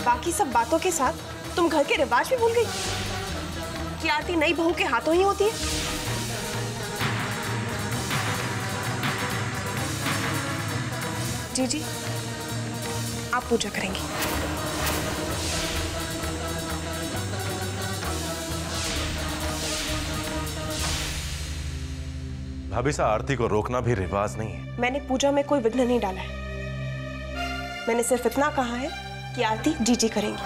बाकी सब बातों के साथ तुम घर के रिवाज भी भूल गई कि आरती नई बहू के हाथों ही होती है। जी जी, आप पूजा करेंगी। भाभी सा, आरती को रोकना भी रिवाज नहीं है। मैंने पूजा में कोई विघ्न नहीं डाला है। मैंने सिर्फ इतना कहा है कि आरती जीजी करेंगी।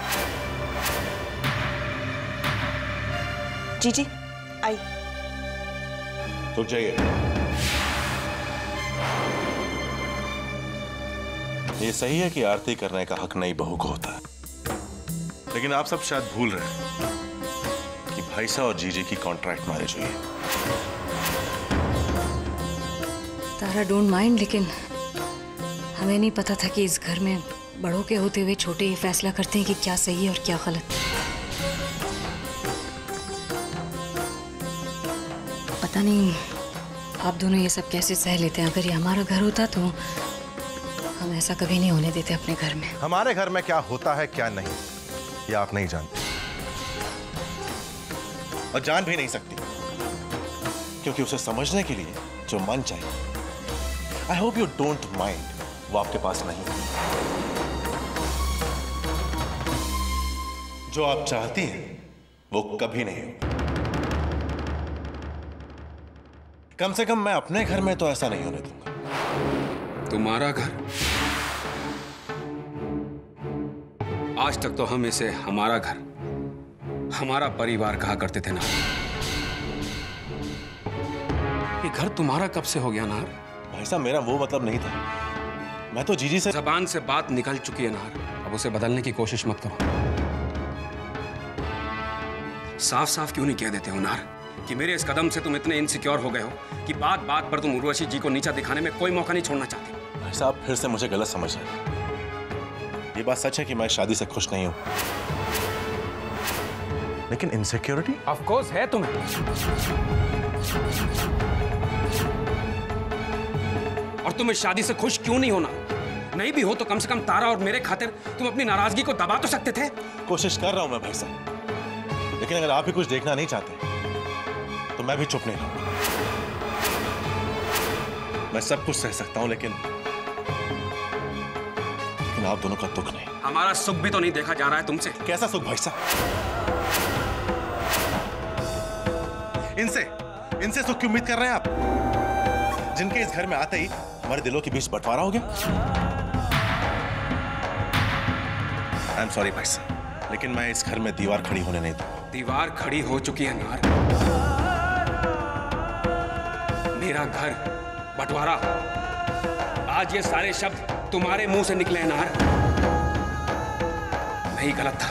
जीजी आई। रुक जाइए। ये सही है कि आरती करने का हक नई बहू को होता है, लेकिन आप सब शायद भूल रहे हैं कि भाईसा और जीजी की कॉन्ट्रैक्ट मैरिज हुई है। तारा डोंट माइंड, लेकिन हमें नहीं पता था कि इस घर में बड़ों के होते हुए छोटे ये फैसला करते हैं कि क्या सही है और क्या गलत। पता नहीं आप दोनों ये सब कैसे सह लेते हैं। अगर ये हमारा घर होता तो हम ऐसा कभी नहीं होने देते अपने घर में। हमारे घर में क्या होता है क्या नहीं, ये आप नहीं जानते और जान भी नहीं सकती, क्योंकि उसे समझने के लिए जो मन चाहिए, I hope you don't mind, वो आपके पास नहीं है। जो आप चाहती हैं वो कभी नहीं हो। कम से कम मैं अपने घर में तो ऐसा नहीं होने दूंगा। तुम्हारा घर? आज तक तो हम इसे हमारा घर, हमारा परिवार कहा करते थे ना। ये घर तुम्हारा कब से हो गया नार? भाई साहब, मेरा वो मतलब नहीं था। मैं तो जीजी से जबान से बात निकल चुकी है नार, अब उसे बदलने की कोशिश मत करो। साफ साफ क्यों नहीं कह देते हो नार कि मेरे इस कदम से तुम इतने इनसिक्योर हो गए हो कि बात बात पर तुम उर्वशी जी को नीचा दिखाने में कोई मौका नहीं छोड़ना चाहते। भाई साहब, फिर से मुझे गलत समझ रहे हैं। ये बात सच है कि मैं शादी से खुश नहीं हूं, लेकिन इनसिक्योरिटी ऑफ कोर्स है तुम्हें। और तुम इस शादी से खुश क्यों नहीं होना? नहीं भी हो तो कम से कम तारा और मेरे खातिर तुम अपनी नाराजगी को दबा तो सकते थे। कोशिश कर रहा हूं मैं भाई साहब, लेकिन अगर आप ही कुछ देखना नहीं चाहते तो मैं भी चुप नहीं रहूंगा। मैं सब कुछ सह सकता हूं, लेकिन आप दोनों का दुख नहीं। हमारा सुख भी तो नहीं देखा जा रहा है तुमसे। कैसा सुख भाई साहब? इनसे सुख की उम्मीद कर रहे हैं आप, जिनके इस घर में आते ही हमारे दिलों के बीच बंटवारा हो गया। आई एम सॉरी भाई साहब, लेकिन मैं इस घर में दीवार खड़ी होने नहीं दूंगा। दीवार खड़ी हो चुकी है नार। मेरा घर, बंटवारा, आज ये सारे शब्द तुम्हारे मुंह से निकले हैं नार। नहीं, गलत था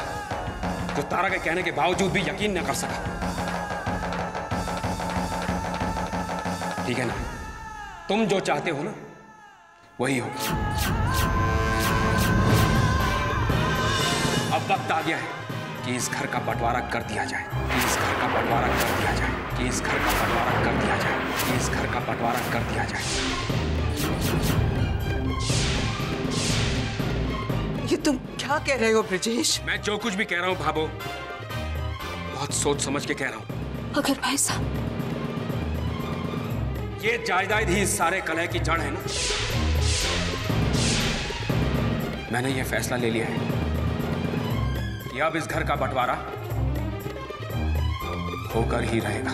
जो तारा के कहने के बावजूद भी यकीन न कर सका। ठीक है ना, तुम जो चाहते हो ना वही हो। अब वक्त आ गया है कि इस घर का बंटवारा कर दिया जाए, कि इस घर का बंटवारा कर दिया जाए, कि इस घर का बंटवारा कर दिया जाए, कि इस घर का बंटवारा कर दिया जाए। ये तुम क्या कह रहे हो ब्रजेश? मैं जो कुछ भी कह रहा हूं भाभो, बहुत सोच समझ के कह रहा हूं। अगर भाई साहब, ये जायदाद ही इस सारे कलह की जड़ है ना। मैंने ये फैसला ले लिया है कि अब इस घर का बंटवारा होकर ही रहेगा।